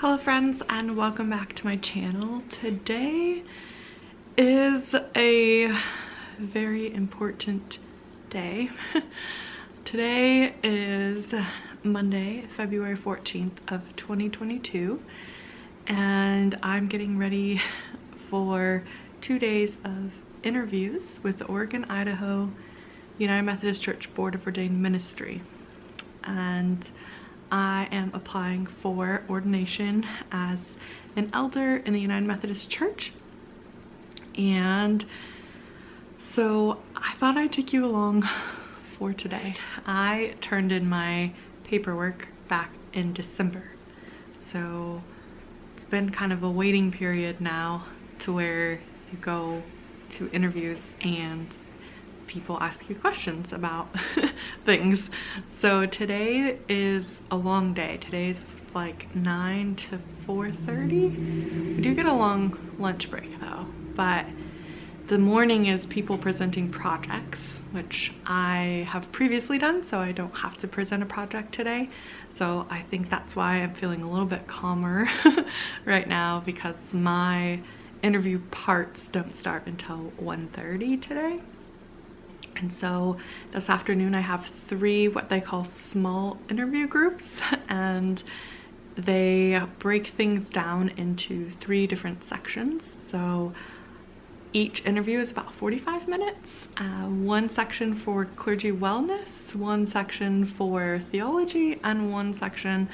Hello friends, and welcome back to my channel. Today is a very important day. Today is Monday, February 14th of 2022, and I'm getting ready for 2 days of interviews with the Oregon, Idaho United Methodist Church Board of Ordained Ministry. And I am applying for ordination as an elder in the United Methodist Church. And so I thought I'd take you along for today. I turned in my paperwork back in December. So it's been kind of a waiting period now to where you go to interviews and people ask you questions about things. So today is a long day. Today's like 9 to 4:30. We do get a long lunch break though, but the morning is people presenting projects, which I have previously done, so I don't have to present a project today. So I think that's why I'm feeling a little bit calmer right now, because my interview parts don't start until 1:30 today. And so this afternoon I have 3 what they call small interview groups, and they break things down into 3 different sections. So each interview is about 45 minutes. One section for clergy wellness, one section for theology, and one section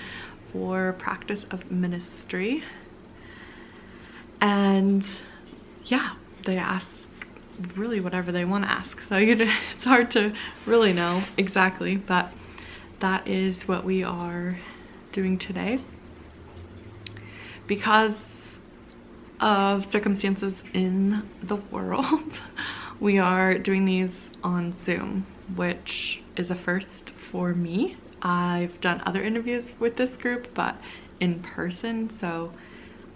for practice of ministry. And yeah, they ask really whatever they want to ask, so it's hard to really know exactly, but that is what we are doing today. Because of circumstances in the world, we are doing these on Zoom, which is a first for me. I've done other interviews with this group, but in person, so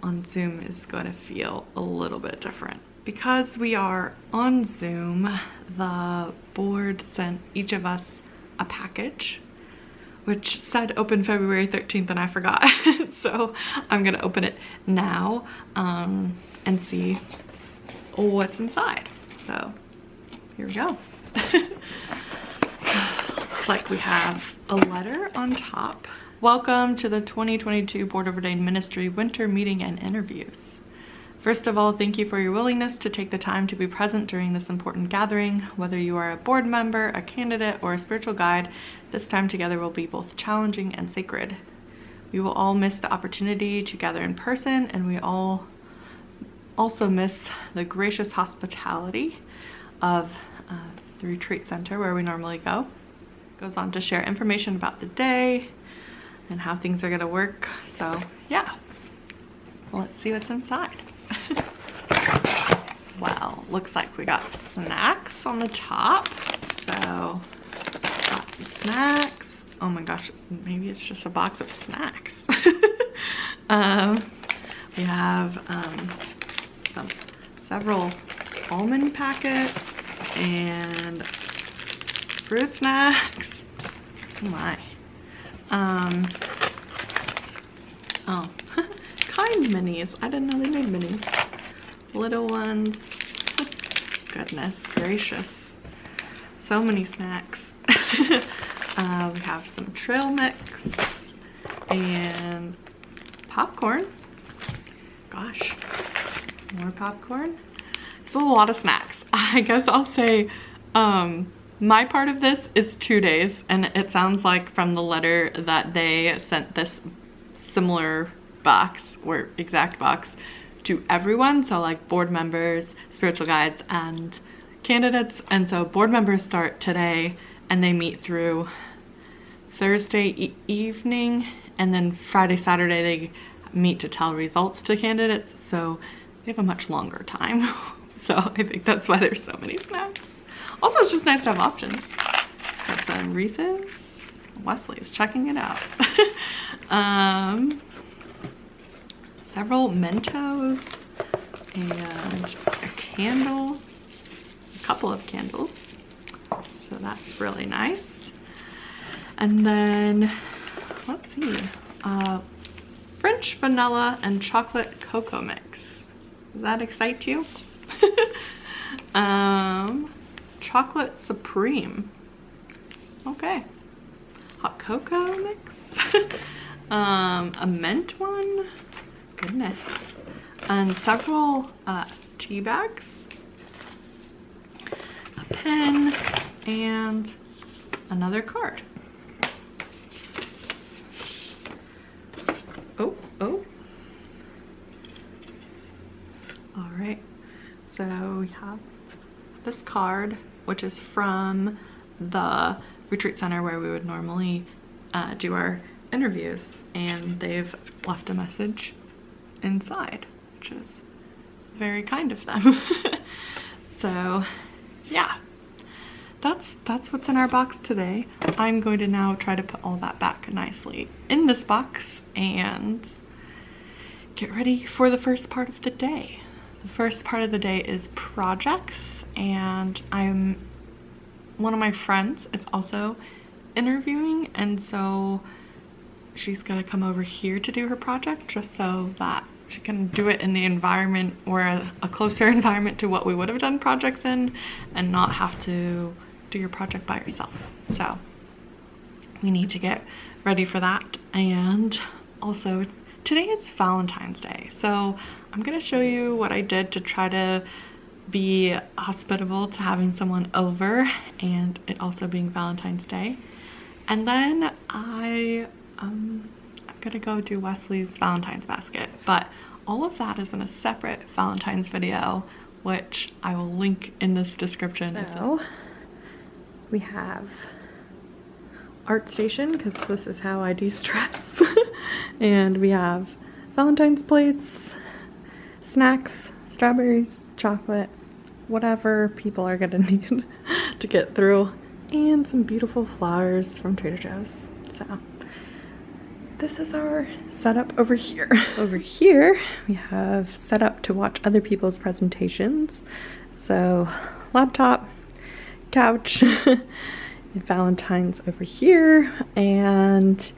on Zoom is going to feel a little bit different. Because we are on Zoom, the board sent each of us a package, which said open February 13th, and I forgot. So I'm gonna open it now and see what's inside. So here we go. Looks like we have a letter on top. Welcome to the 2022 Board of Ordained Ministry Winter Meeting and Interviews. First of all, thank you for your willingness to take the time to be present during this important gathering. Whether you are a board member, a candidate, or a spiritual guide, this time together will be both challenging and sacred. We will all miss the opportunity to gather in person, and we all also miss the gracious hospitality of the retreat center where we normally go. It goes on to share information about the day and how things are gonna work. So yeah, well, let's see what's inside. Well, looks like we got snacks on the top. So got some snacks. Oh my gosh, maybe it's just a box of snacks. We have several almond packets and fruit snacks. Oh my. Oh, kind minis. I didn't know they made minis. Little ones. Goodness gracious. So many snacks. We have some trail mix and popcorn. Gosh, more popcorn. It's a lot of snacks. I guess I'll say my part of this is 2 days, and it sounds like from the letter that they sent this similar box or exact box to everyone, so like board members, spiritual guides, and candidates. And so board members start today and they meet through Thursday evening, and then Friday, Saturday they meet to tell results to candidates, so they have a much longer time. So I think that's why there's so many snacks. Also, it's just nice to have options. Got some Reese's. Wesley is checking it out. Several Mentos and a candle, a couple of candles. So that's really nice. And then, let's see, French vanilla and chocolate cocoa mix. Does that excite you? Chocolate supreme. Okay. Hot cocoa mix. A mint one. Goodness. And several tea bags. A pen and another card. Oh. All right. So we have this card, which is from the retreat center where we would normally do our interviews, and they've left a message inside, which is very kind of them. So yeah, that's what's in our box today. I'm going to now try to put all that back nicely in this box and get ready for the first part of the day. The first part of the day is projects, and one of my friends is also interviewing, and so she's gonna come over here to do her project just so that she can do it in the environment, or a closer environment to what we would have done projects in, and not have to do your project by yourself. So we need to get ready for that. And also today is Valentine's Day, so I'm gonna show you what I did to try to be hospitable to having someone over and it also being Valentine's Day. And then I'm gonna go do Wesley's Valentine's basket, but all of that is in a separate Valentine's video, which I will link in this description. So we have art station, because this is how I de-stress. And we have Valentine's plates, snacks, strawberries, chocolate, whatever people are gonna need to get through, and some beautiful flowers from Trader Joe's. So this is our setup over here. Over here we have set up to watch other people's presentations. So laptop, couch, Valentine's over here, and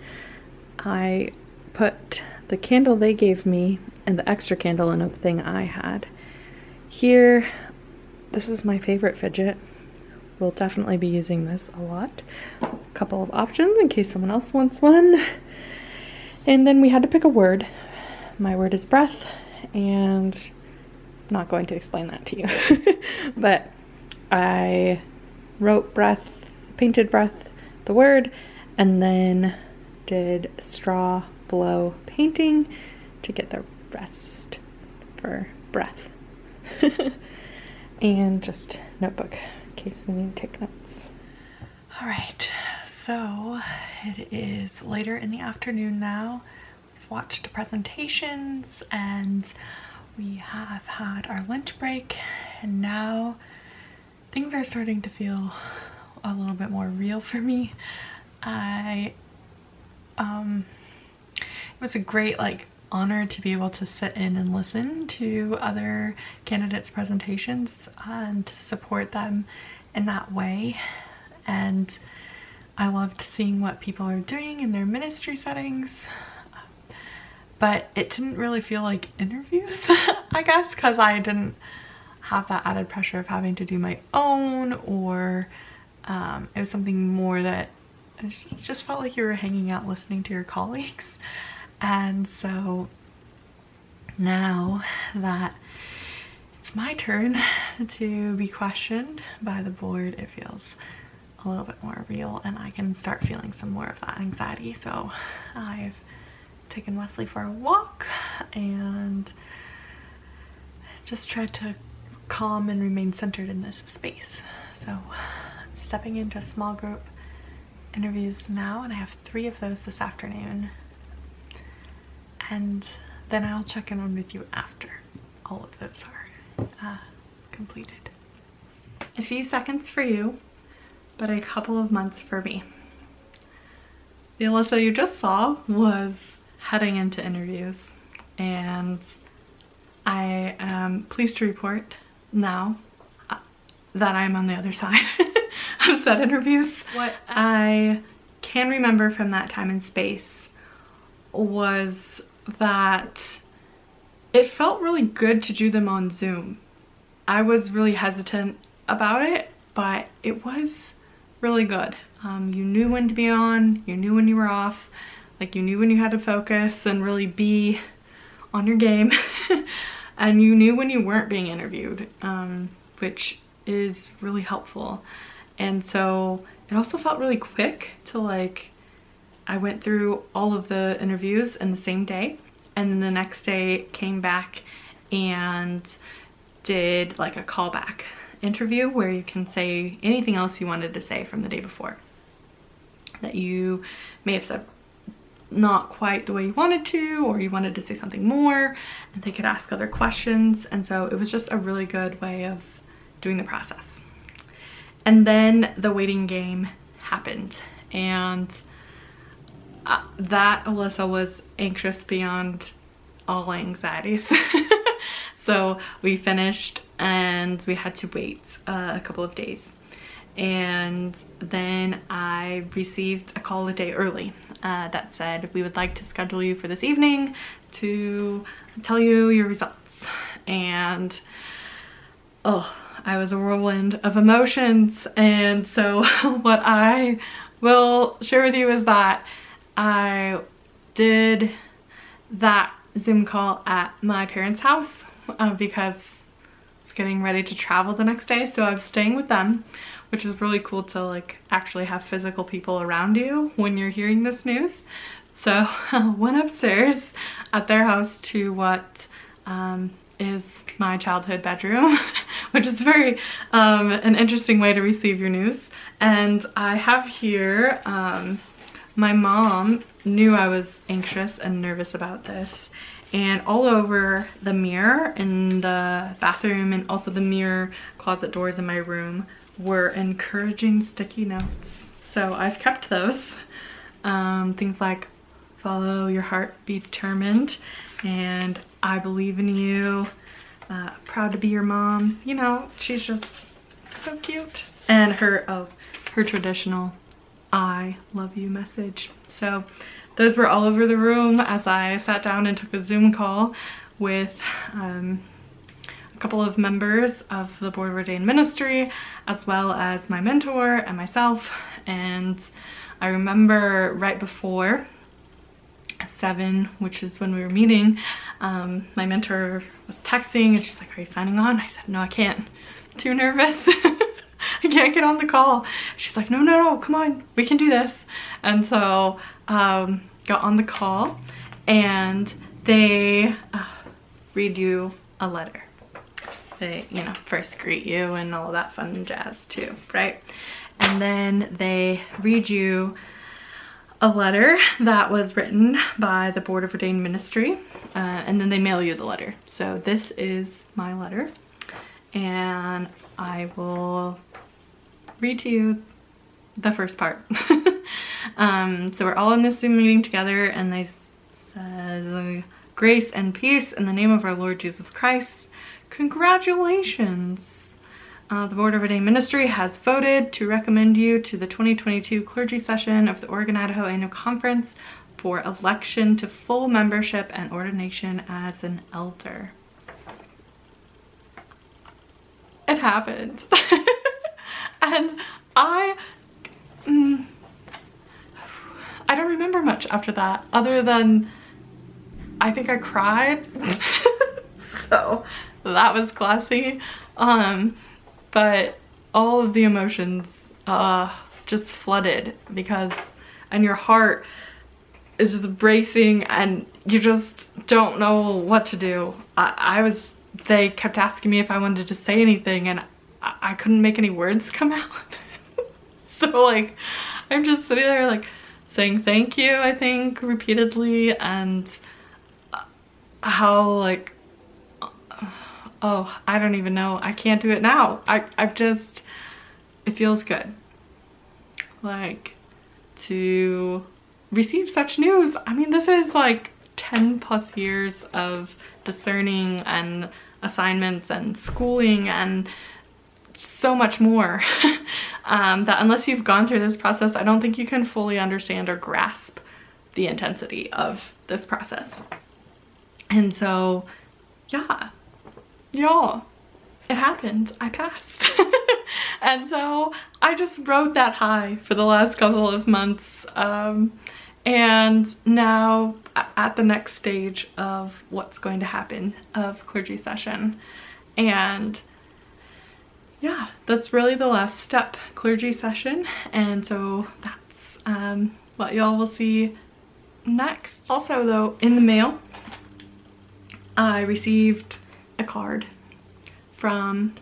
I put the candle they gave me and the extra candle in a thing I had. Here, this is my favorite fidget. We'll definitely be using this a lot. A couple of options in case someone else wants one. And then we had to pick a word. My word is breath, and I'm not going to explain that to you. But I wrote breath, painted breath, the word, and then did straw blow painting to get the rest for breath. And just notebook in case we need to take notes. All right, so it is later in the afternoon now. We've watched presentations and we have had our lunch break, and now things are starting to feel a little bit more real for me. It was a great honor to be able to sit in and listen to other candidates' presentations and to support them in that way. And I loved seeing what people are doing in their ministry settings, but it didn't really feel like interviews, I guess, because I didn't have that added pressure of having to do my own, or it was something more that it just felt like you were hanging out listening to your colleagues. And so now that it's my turn to be questioned by the board, it feels a little bit more real, and I can start feeling some more of that anxiety. So I've taken Wesley for a walk and just tried to calm and remain centered in this space. So I'm stepping into small group interviews now, and I have 3 of those this afternoon. And then I'll check in with you after all of those are completed. A few seconds for you, but a couple of months for me. The Alyssa you just saw was heading into interviews, and I am pleased to report now that I'm on the other side of said interviews. What I can remember from that time and space was that it felt really good to do them on Zoom. I was really hesitant about it, but it was really good. You knew when to be on, you knew when you were off, like you knew when you had to focus and really be on your game, and you knew when you weren't being interviewed, which is really helpful. And so it also felt really quick to like, I went through all of the interviews in the same day, and then the next day came back and did like a callback interview where you can say anything else you wanted to say from the day before that you may have said not quite the way you wanted to, or you wanted to say something more, and they could ask other questions. And so it was just a really good way of doing the process. And then the waiting game happened, and that Alyssa was anxious beyond all anxieties. So we finished and we had to wait a couple of days, and then I received a call a day early that said, we would like to schedule you for this evening to tell you your results. And oh, I was a whirlwind of emotions. And so what I will share with you is that I did that Zoom call at my parents' house because I was getting ready to travel the next day. So I was staying with them, which is really cool to like actually have physical people around you when you're hearing this news. So went upstairs at their house to what is my childhood bedroom, which is very an interesting way to receive your news. And I have here, my mom knew I was anxious and nervous about this, and all over the mirror in the bathroom and also the mirror closet doors in my room were encouraging sticky notes. So I've kept those. Things like, follow your heart, be determined, and I believe in you, proud to be your mom. You know, she's just so cute. And her traditional I love you message. So those were all over the room as I sat down and took a Zoom call with a couple of members of the Board of Ordained Ministry, as well as my mentor and myself. And I remember right before 7, which is when we were meeting, my mentor was texting and she's like, are you signing on? I said, no, I can't. I'm too nervous. I can't get on the call. She's like, no, come on, we can do this. And so got on the call, and they read you a letter. They, you know, first greet you and all that fun jazz too, right? And then they read you a letter that was written by the Board of Ordained Ministry, and then they mail you the letter. So this is my letter, and I will read to you the first part. So we're all in this Zoom meeting together, and they said, grace and peace in the name of our Lord Jesus Christ. Congratulations. The Board of Ordained Ministry has voted to recommend you to the 2022 clergy session of the Oregon Idaho Annual Conference for election to full membership and ordination as an elder. It happened. And I don't remember much after that, other than I think I cried. So that was classy. But all of the emotions just flooded, because and your heart is just bracing and you just don't know what to do. They kept asking me if I wanted to say anything, and I couldn't make any words come out. So like, I'm just sitting there like saying thank you, I think, repeatedly, and how like, oh, I don't even know. I can't do it now. I've just, it feels good. Like, to receive such news. I mean, this is like 10 plus years of discerning and assignments and schooling and so much more that unless you've gone through this process, I don't think you can fully understand or grasp the intensity of this process. And so, yeah, y'all, it happened. I passed. And so I just rode that high for the last couple of months. And now at the next stage of what's going to happen of clergy session. And yeah, that's really the last step, clergy session. And so that's what y'all will see next. Also though, in the mail, I received a card from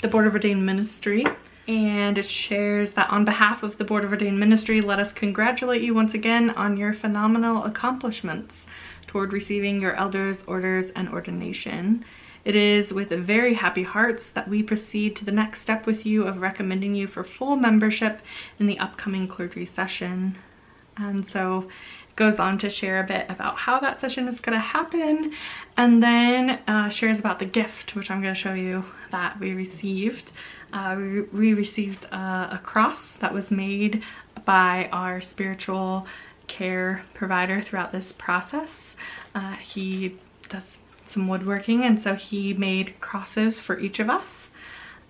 the Board of Ordained Ministry, and it shares that on behalf of the Board of Ordained Ministry, let us congratulate you once again on your phenomenal accomplishments toward receiving your elders, orders, and ordination. It is with very happy hearts that we proceed to the next step with you of recommending you for full membership in the upcoming clergy session. And so it goes on to share a bit about how that session is going to happen, and then shares about the gift, which I'm going to show you that we received. We received a cross that was made by our spiritual care provider throughout this process. He does some woodworking, and so he made crosses for each of us,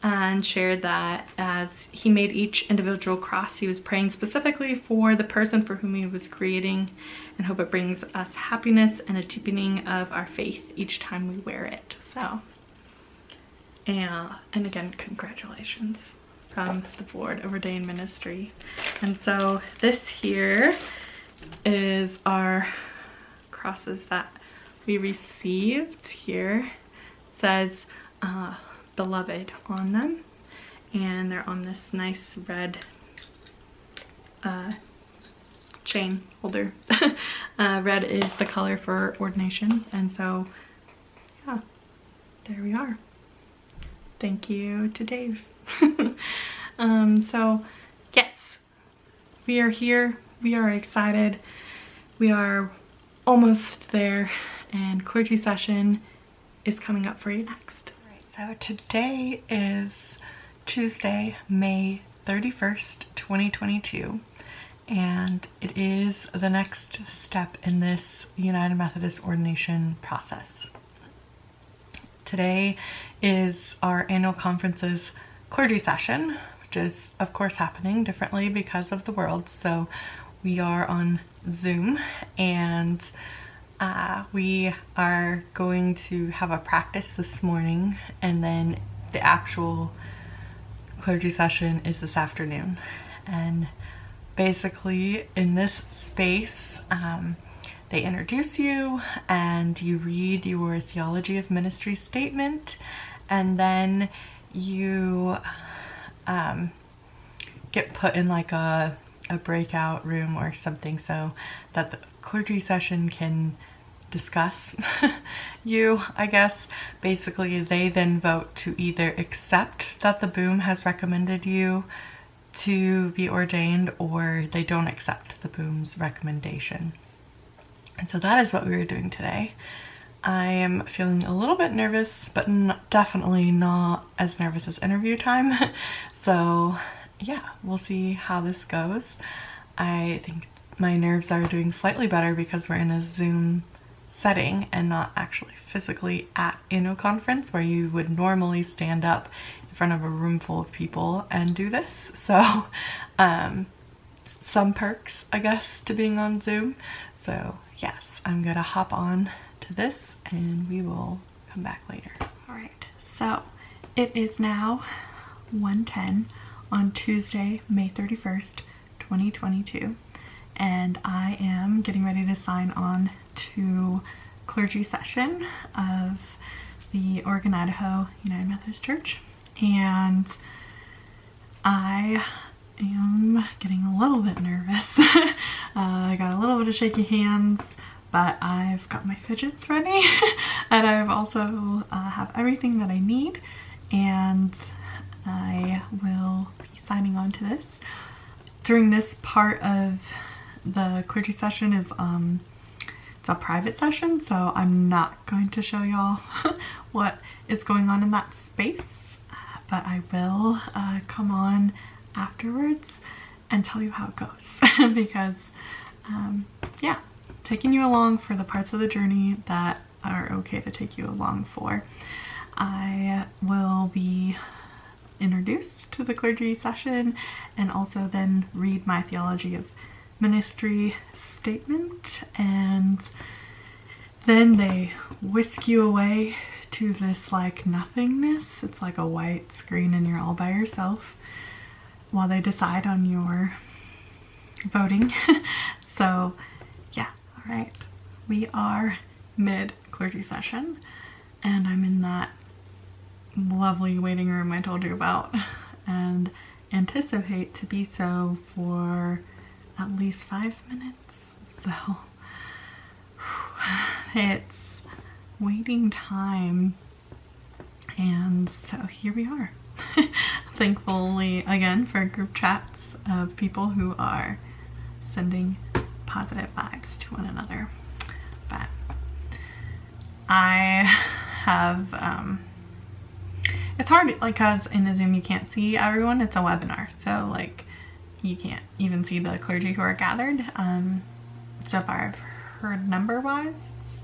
and shared that as he made each individual cross, he was praying specifically for the person for whom he was creating, and hope it brings us happiness and a deepening of our faith each time we wear it. So, and again, congratulations from the Board of Ordained Ministry. And so this here is our crosses that we received. Here it says beloved on them, and they're on this nice red chain holder. Red is the color for ordination, and so yeah, there we are. Thank you to Dave. So yes, we are here, we are excited, we are almost there, and clergy session is coming up for you next. So today is Tuesday, May 31st, 2022, and it is the next step in this United Methodist ordination process. Today is our annual conference's clergy session, which is of course happening differently because of the world. So we are on Zoom, and we are going to have a practice this morning, and then the actual clergy session is this afternoon. And basically in this space, they introduce you and you read your theology of ministry statement, and then you get put in like a breakout room or something so that the clergy session can discuss you, I guess. Basically, they then vote to either accept that the boom has recommended you to be ordained, or they don't accept the boom's recommendation. And so that is what we were doing today. I am feeling a little bit nervous, but definitely not as nervous as interview time. So yeah, we'll see how this goes. I think my nerves are doing slightly better because we're in a Zoom setting and not actually physically in a conference where you would normally stand up in front of a room full of people and do this. So some perks, I guess, to being on Zoom. So yes, I'm gonna hop on to this and we will come back later. All right, so it is now 1:10 on Tuesday, May 31st, 2022. And I am getting ready to sign on to clergy session of the Oregon, Idaho United Methodist Church. And I am getting a little bit nervous. I got a little bit of shaky hands, but I've got my fidgets ready. And I've also have everything that I need, and I will be signing on to this. During this part of the clergy session is it's a private session, so I'm not going to show y'all what is going on in that space, but I will come on afterwards and tell you how it goes. Because yeah, taking you along for the parts of the journey that are okay to take you along for. I will be introduced to the clergy session and also then read my theology of ministry statement, and then they whisk you away to this like nothingness. It's like a white screen and you're all by yourself while they decide on your voting. So yeah, all right, we are mid clergy session and I'm in that lovely waiting room I told you about, and anticipate to be so for at least 5 minutes. So it's waiting time, and so here we are. Thankfully again for group chats of people who are sending positive vibes to one another. But I have it's hard, like, because in the Zoom you can't see everyone. It's a webinar, so like you can't even see the clergy who are gathered. So far I've heard number wise it's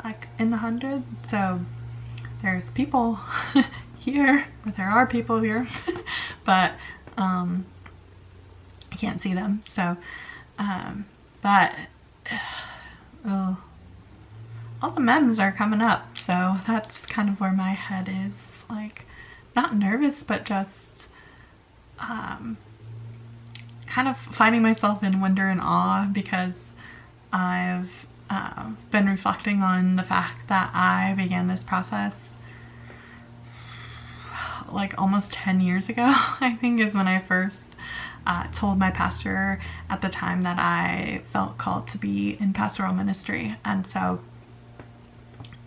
like in the hundreds, so there's people here, or there are people here, but I can't see them. So but all the memes are coming up, so that's kind of where my head is, like not nervous but just kind of finding myself in wonder and awe, because I've been reflecting on the fact that I began this process like almost 10 years ago, I think, is when I first told my pastor at the time that I felt called to be in pastoral ministry. And so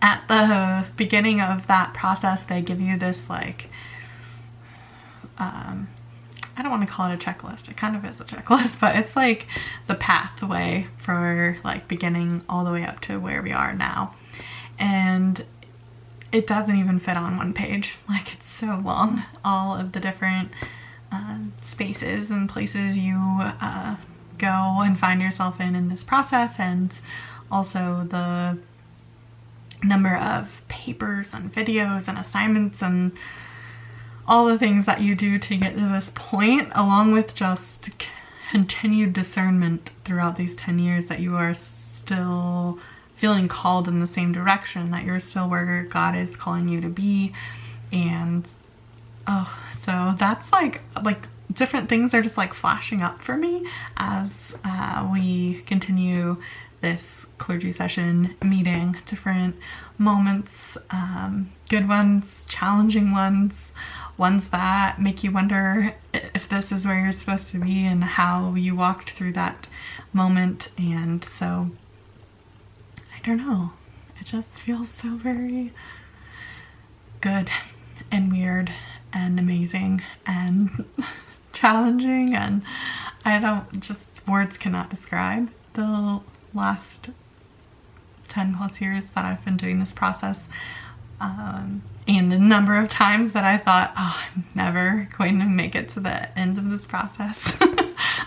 at the beginning of that process, they give you this like, I don't want to call it a checklist. It kind of is a checklist, but it's like the pathway for like beginning all the way up to where we are now. And it doesn't even fit on one page. Like, it's so long. All of the different spaces and places you go and find yourself in this process, and also the number of papers and videos and assignments and all the things that you do to get to this point, along with just continued discernment throughout these 10 years that you are still feeling called in the same direction, that you're still where God is calling you to be. And oh, so that's like different things are just like flashing up for me as we continue this clergy session meeting. Different moments, good ones, challenging ones, ones that make you wonder if this is where you're supposed to be and how you walked through that moment. And so I don't know, it just feels so very good and weird and amazing and challenging, and I don't, just words cannot describe the last 10 plus years that I've been doing this process, and the number of times that I thought, oh, I'm never going to make it to the end of this process.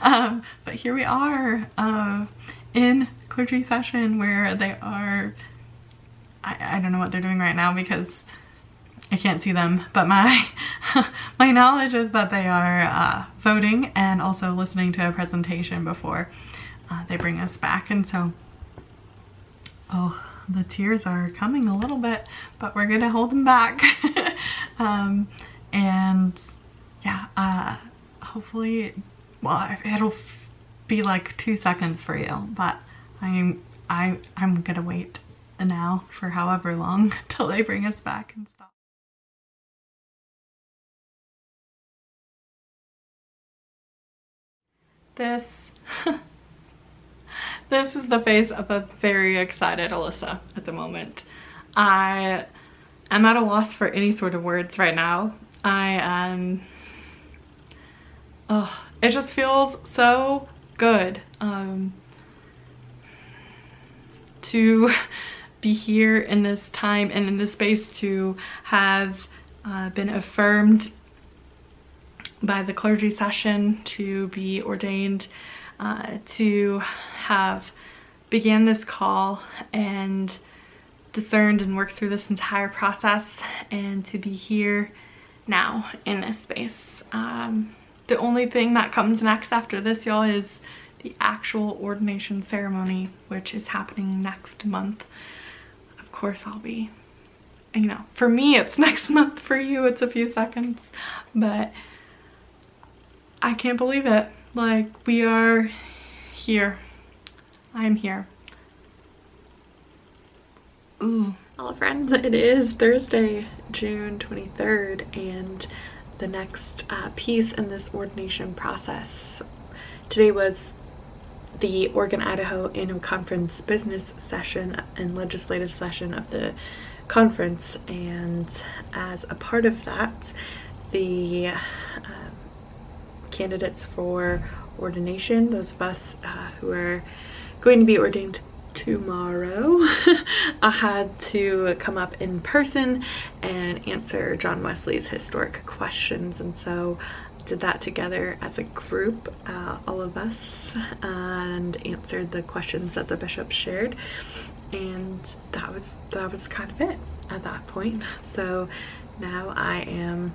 But here we are in clergy session, where they are, I don't know what they're doing right now because I can't see them, but my my knowledge is that they are voting and also listening to a presentation before they bring us back. And so, oh, the tears are coming a little bit, but we're gonna hold them back. And yeah, hopefully, well, it'll be like 2 seconds for you, but I'm gonna wait now for however long till they bring us back and stop. This is the face of a very excited Alyssa at the moment. I am at a loss for any sort of words right now. It just feels so good to be here in this time and in this space, to have been affirmed by the clergy session to be ordained, to have began this call and discerned and worked through this entire process, and to be here now in this space. The only thing that comes next after this, y'all, is the actual ordination ceremony, which is happening next month. Of course, I'll be, you know, for me it's next month, for you it's a few seconds, but I can't believe it. Like, we are here. I'm here. Ooh. Hello friends, it is Thursday, June 23rd, and the next piece in this ordination process. Today was the Oregon, Idaho Annual Conference business session and legislative session of the conference, and as a part of that, the candidates for ordination, those of us who are going to be ordained tomorrow, I had to come up in person and answer John Wesley's historic questions, and so did that together as a group, all of us, and answered the questions that the bishop shared, and that was kind of it at that point. So now I am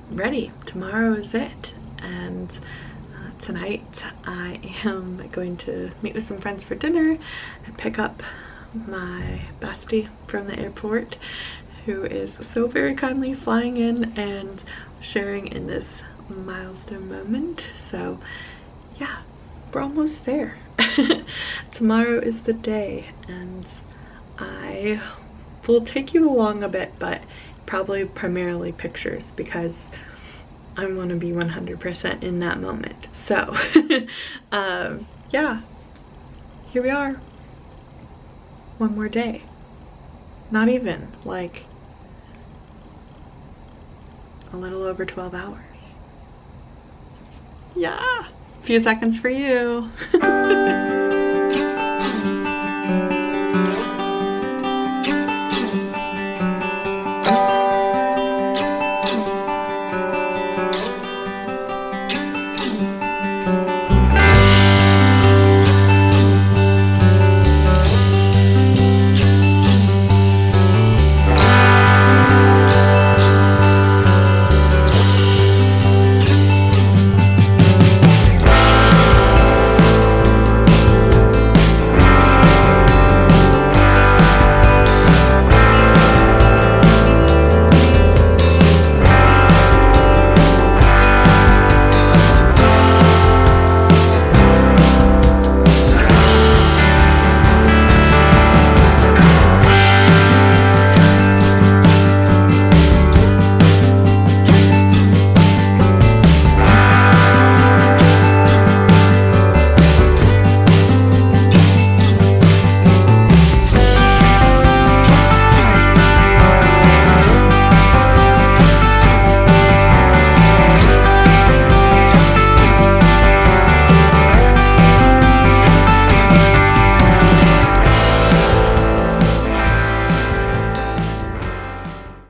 ready. Tomorrow is it, and tonight I am going to meet with some friends for dinner and pick up my bestie from the airport, who is so very kindly flying in and sharing in this milestone moment. So yeah, we're almost there. Tomorrow is the day, and I will take you along a bit, but probably primarily pictures, because I want to be 100% in that moment. So yeah, here we are. One more day. Not even, like a little over 12 hours. Yeah, a few seconds for you.